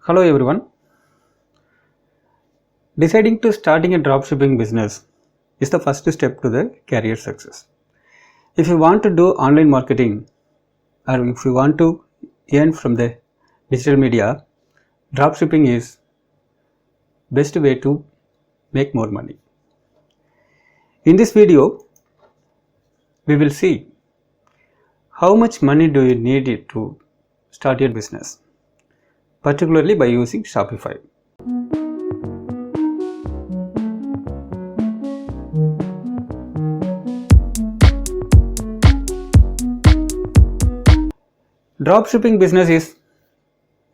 Hello everyone. Deciding to starting a dropshipping business is the first step to the career success. If you want to do online marketing or if you want to earn from the digital media, dropshipping is best way to make more money. In this video, we will see how much money do you need to start your business, particularly by using Shopify. Dropshipping business is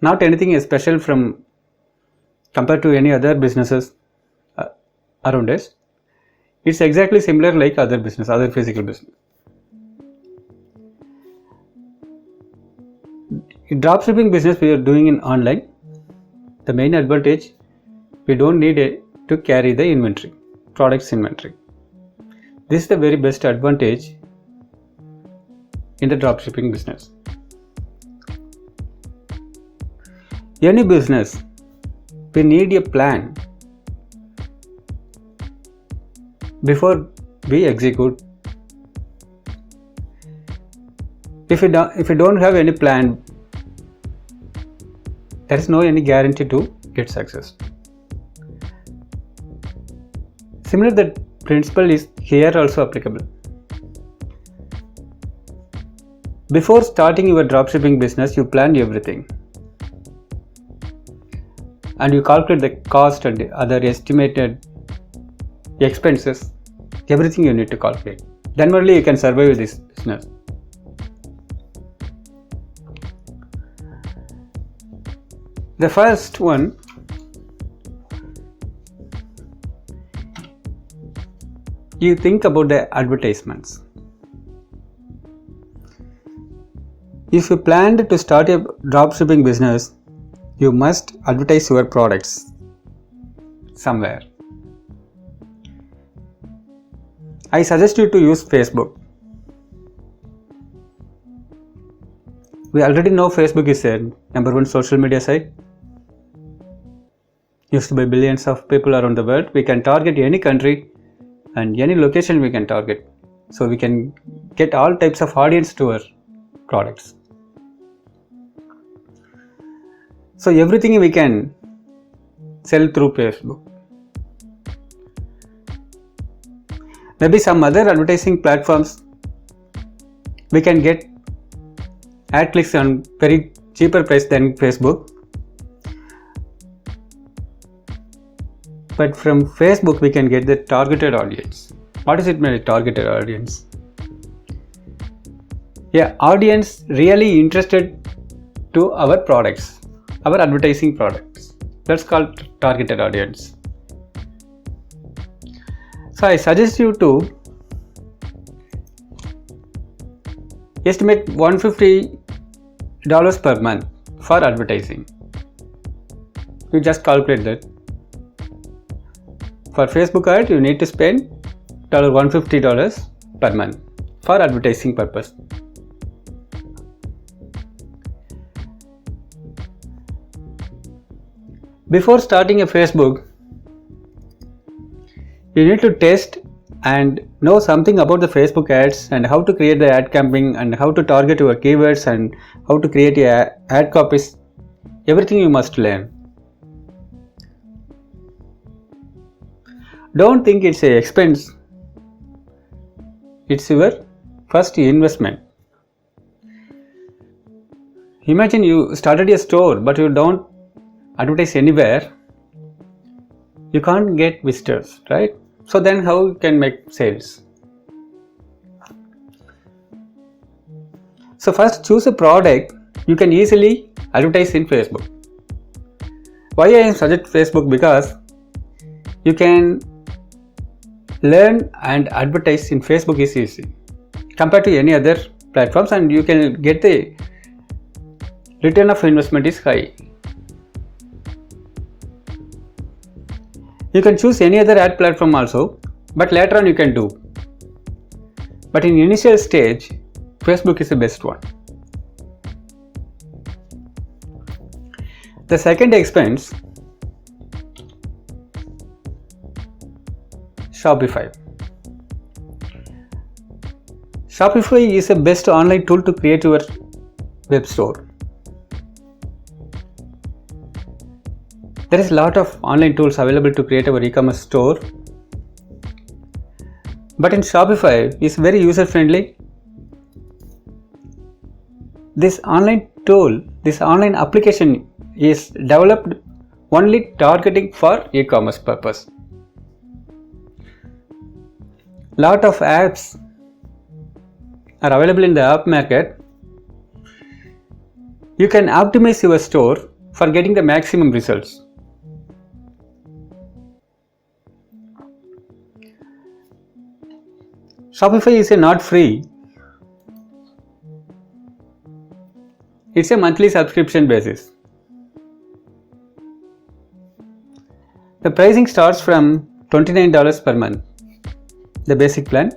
not anything special from compared to any other businesses around us. It's exactly similar like other physical business. In dropshipping business we are doing in online. The main advantage, we don't need to carry the inventory, products inventory. This is the very best advantage in the dropshipping business. Any business, we need a plan before we execute. If you don't have any plan, there is no any guarantee to get success. Similar, the principle is here also applicable. Before starting your dropshipping business, you plan everything. And you calculate the cost and the other estimated expenses, everything you need to calculate. Then only you can survive this business. The first one, you think about the advertisements. If you planned to start a dropshipping business, you must advertise your products somewhere. I suggest you to use Facebook. We already know Facebook is a number one social media site, used by billions of people around the world. We can target any country and any location we can target. So we can get all types of audience to our products. So everything we can sell through Facebook. Maybe some other advertising platforms, we can get ad clicks on very cheaper price than Facebook. But from Facebook we can get the targeted audience. What is it mean, targeted audience? Yeah, audience really interested to our products, our advertising products. That's called targeted audience. So I suggest you to estimate $150 per month for advertising. You just calculate that. For Facebook ad, you need to spend $150 per month for advertising purpose. Before starting a Facebook, you need to test and know something about the Facebook ads and how to create the ad campaign and how to target your keywords and how to create your ad copies. Everything you must learn. Don't think it's an expense. It's your first investment. Imagine you started a store but you don't advertise anywhere. You can't get visitors, right? So then how you can make sales? So first choose a product you can easily advertise in Facebook. Why I suggest Facebook? Because you can learn and advertise in Facebook is easy compared to any other platforms, and you can get the return of investment is high. You can choose any other ad platform also, but later on you can do. But in initial stage, Facebook is the best one. The second expense, Shopify. Shopify is the best online tool to create your web store. There is a lot of online tools available to create our e-commerce store. But in Shopify, it's very user friendly. This online tool, this online application is developed only targeting for e-commerce purpose. Lot of apps are available in the app market. You can optimize your store for getting the maximum results. Shopify is not free. It's a monthly subscription basis. The pricing starts from $29 per month. The basic plan.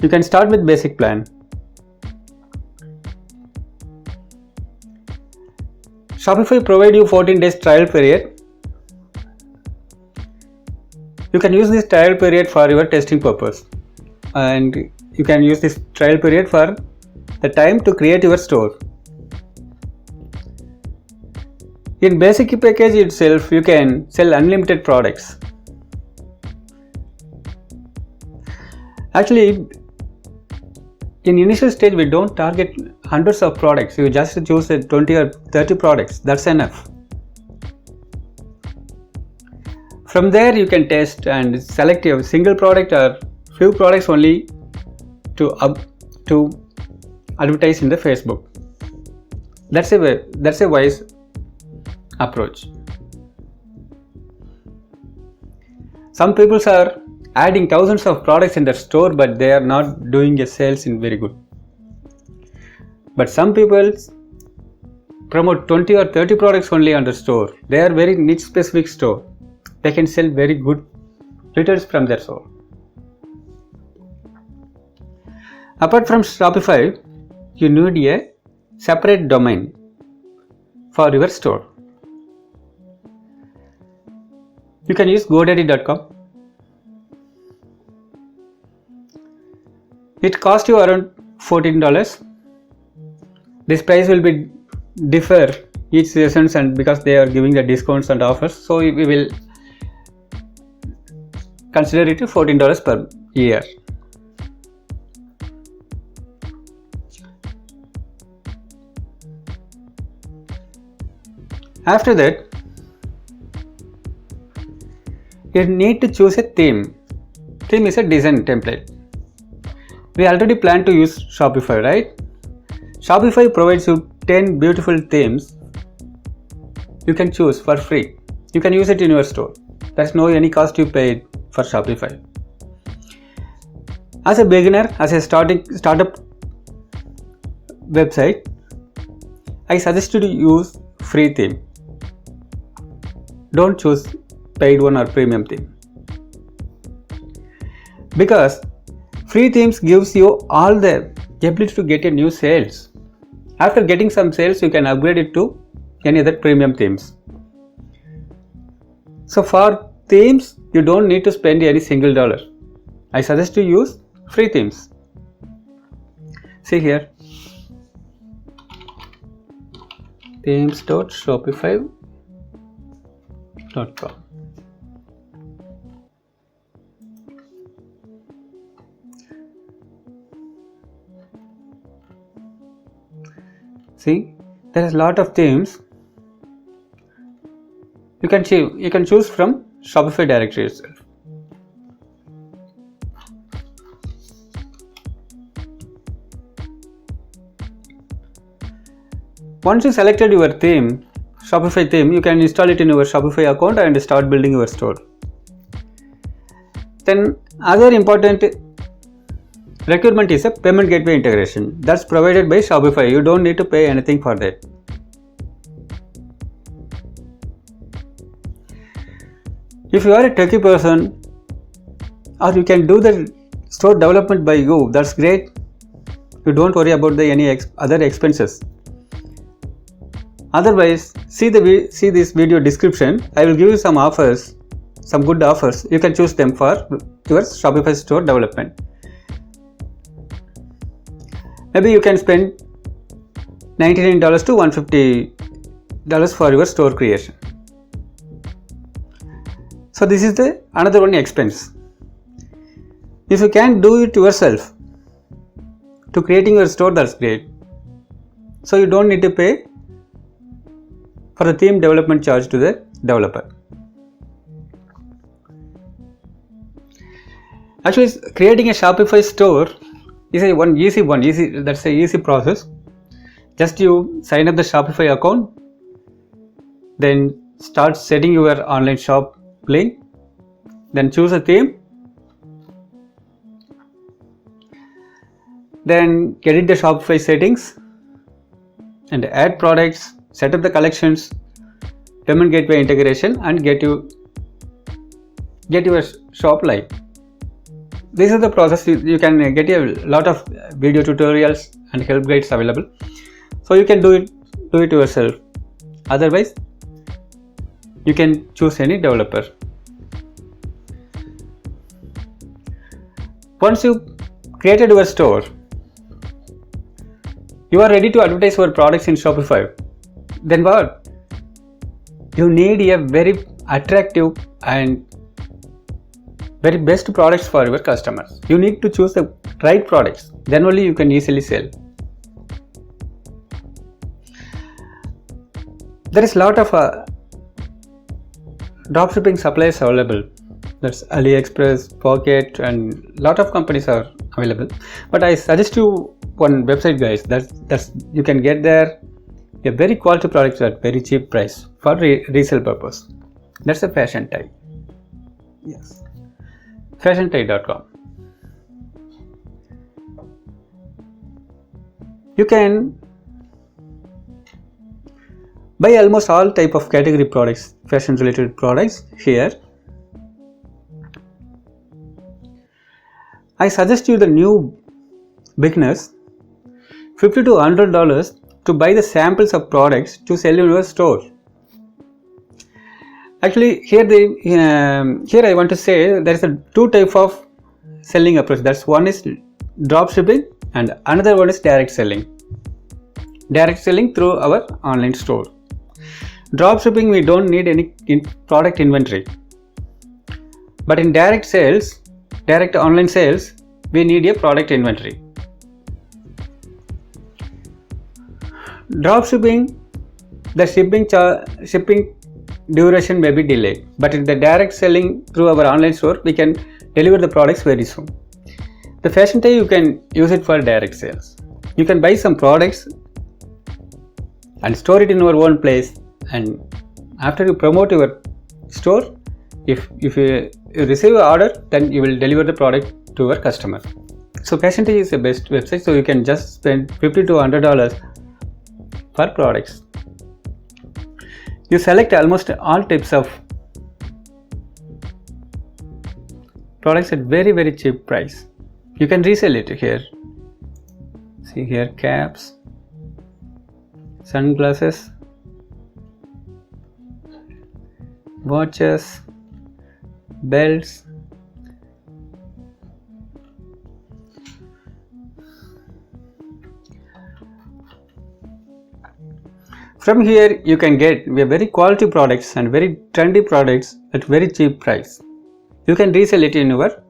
You can start with basic plan. Shopify provides you 14 days trial period. You can use this trial period for your testing purpose, and you can use this trial period for the time to create your store. In basic package itself, you can sell unlimited products. Actually, in initial stage, we don't target hundreds of products. You just choose 20 or 30 products. That's enough. From there, you can test and select a single product or few products only to advertise in the Facebook. That's a wise approach. Some people are adding thousands of products in their store, but they are not doing a sales in very good. But some people promote 20 or 30 products only on the store. They are very niche specific store. They can sell very good returns from their store. Apart from Shopify, you need a separate domain for your store. You can use GoDaddy.com. It costs you around $14. This price will be differ each seasons, and because they are giving the discounts and offers, so we will consider it $14 per year. After that, you need to choose a theme. Theme is a design template. We already plan to use Shopify, right? Shopify provides you 10 beautiful themes you can choose for free. You can use it in your store. There's no any cost you paid for Shopify. As a beginner, as a startup website, I suggest you to use free theme. Don't choose paid one or premium theme, because free themes gives you all the ability to get a new sales. After getting some sales, you can upgrade it to any other premium themes. So for themes, you don't need to spend any single dollar. I suggest you use free themes. See here, themes.shopify.com. See, there is a lot of themes. You can choose from Shopify directory itself. Once you selected your theme, Shopify theme, you can install it in your Shopify account and start building your store. Then other important requirement is a payment gateway integration. That's provided by Shopify. You don't need to pay anything for that. If you are a techie person, or you can do the store development by you, that's great. You don't worry about any other expenses. Otherwise, see this video description. I will give you some offers, some good offers. You can choose them for your Shopify store development. Maybe you can spend $99 to $150 for your store creation. So this is the another one expense. If you can do it yourself to creating your store, that's great. So you don't need to pay for the theme development charge to the developer. Actually, creating a Shopify store is that's a easy process. Just you sign up the Shopify account, then start setting your online shop link, then choose a theme, then edit the Shopify settings and add products, set up the collections, payment gateway integration, and get your shop live. This is the process. You can get a lot of video tutorials and help guides available, so you can do it yourself. Otherwise, you can choose any developer. Once you created your store, you are ready to advertise your products in Shopify. Then what? You need a very attractive and very best products for your customers. You need to choose the right products. Then only you can easily sell. There is a lot of dropshipping suppliers available. That's AliExpress, Pocket, and lot of companies are available. But I suggest you one website, guys. That's you can get there a very quality products at very cheap price for resale purpose. That's a Fashion Tie. Yes, fashiontie.com. You can buy almost all type of category products, fashion related products here. I suggest you the new beginners $50 to $100 to buy the samples of products to sell in your store. Actually, here I want to say there is a two type of selling approach. That's one is drop shipping and another one is direct selling. Direct selling through our online store. Drop shipping, we don't need any product inventory. But in direct online sales, we need a product inventory. Drop shipping, the shipping duration may be delayed, but in the direct selling through our online store, we can deliver the products very soon. The Fashion Tie, you can use it for direct sales. You can buy some products and store it in your own place, and after you promote your store, if you receive an order, then you will deliver the product to your customer. So Fashion Tie is the best website, so you can just spend $50 to $100 for products. You select almost all types of products at very, very cheap price. You can resell it here. See here, caps, sunglasses, watches, belts, from here you can get very quality products and very trendy products at very cheap price. You can resell it in your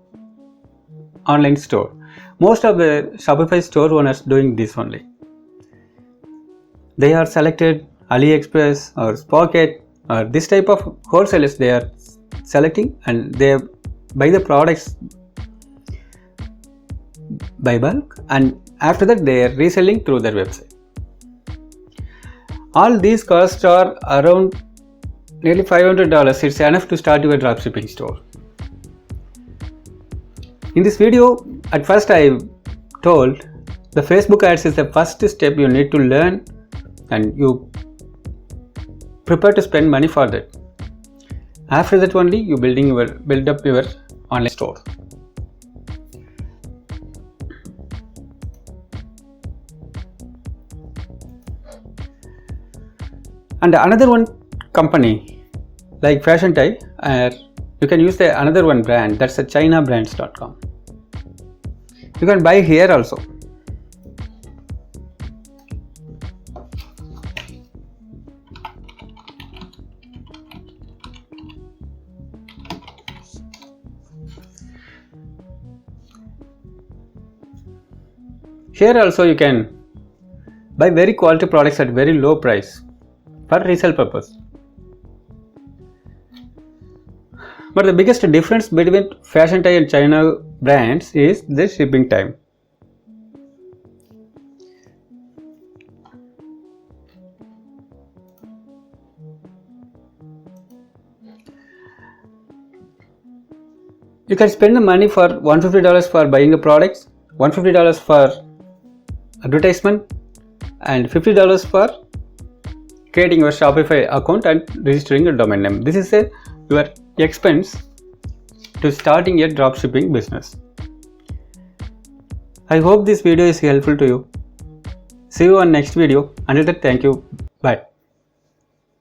online store. Most of the Shopify store owners doing this only. They are selected AliExpress or Pocket or this type of wholesalers they are selecting, and they buy the products by bulk, and after that they are reselling through their website. All these costs are around nearly $500. It's enough to start your dropshipping store. In this video, at first I told the Facebook ads is the first step you need to learn, and you prepare to spend money for that. After that only you build up your online store. And another one company like Fashion Tie, you can use the another one brand, that's a chinabrands.com. You can buy here also. Here also you can buy very quality products at very low price for resale purpose. But the biggest difference between Fashion Tie and China brands is the shipping time. You can spend the money for $150 for buying the products, $150 for advertisement, and $50 for creating your Shopify account and registering a domain name. This is your expense to starting a dropshipping business. I hope this video is helpful to you. See you on next video. Until then, thank you. Bye.